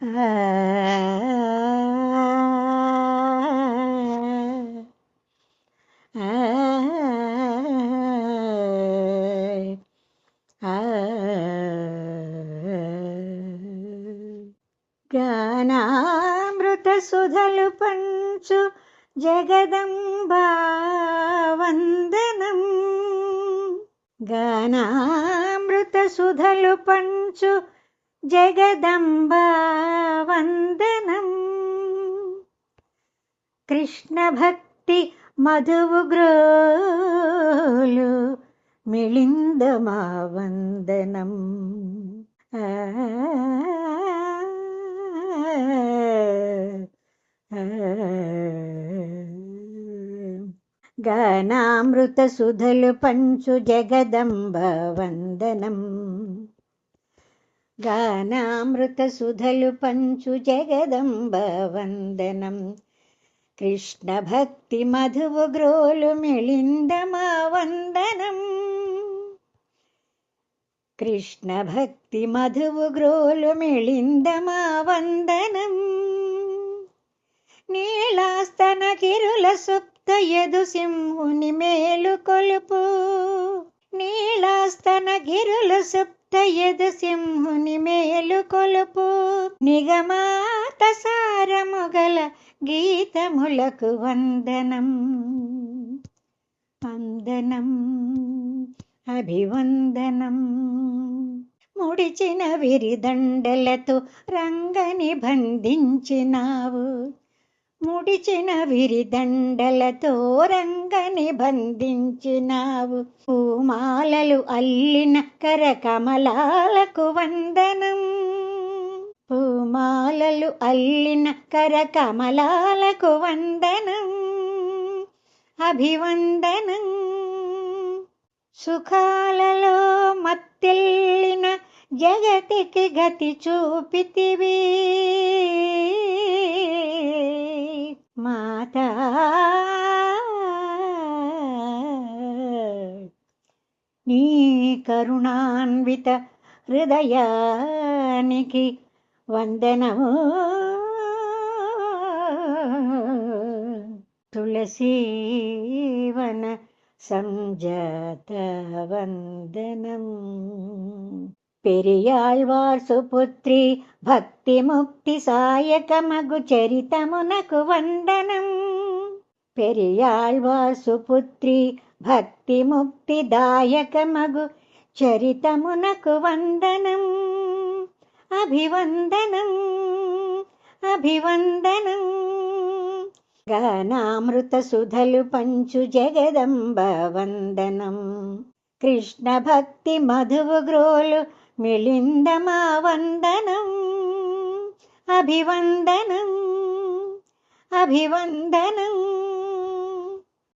ఆ గానామృత సుధలు పంచు జగదంబా వందనం. గానామృత సుధలు పంచు జగదంబా వందనం. కృష్ణ భక్తి మధువు గ్రోలు మిళిందమా వందనం. గానామృత సుధలు పంచు జగదంబ వందనం. గానామృత సుధలు పంచు జగదంబ వందనం. కృష్ణ భక్తి మధువు గ్రోలు మిళిందమా వందనం. కృష్ణ భక్తి మధువు గ్రోలు మిళిందమా వందనం. నీలాస్తన కిరుల సుప్త యదు సింహుని మేలు కొలుపు. నీలాస్తన గిరుల సుప్త యదు సింహుని మేలు కొలుపు. నిగమాత సారముగల గీతములకు వందనం. వందనం అభివందనం. ముడిచిన విరిదండలతో రంగని బంధించినావు. ముడిచిన విరిదండలతో రంగని బంధించినావు. పూమాలలు అల్లిన కరకమలాలకు వందనం. పూమాలలు అల్లిన కరకమలాలకు వందనం. అభివందనం. సుఖాలలో మత్తెల్లిన జగతికి గతి చూపితివి. మాతా నీ కరుణాన్విత హృదయానికి వందనము. తులసీవన సంజాత వందనం. పెరియాళ్వార్ సుపుత్రి భక్తి ముక్తి సాయకమగు చరితమునకు వందనం. పెరియాళ్వార్ సుపుత్రి భక్తి ముక్తి దాయకమగు చరితమునకు వందనం. అభివందనం. అభివందనం. గానామృత సుధలు పంచు జగదంబ వందనం. కృష్ణ భక్తి మధువు గ్రోలు మిళిందమా వందనం. అభివందనం. అభివందనం.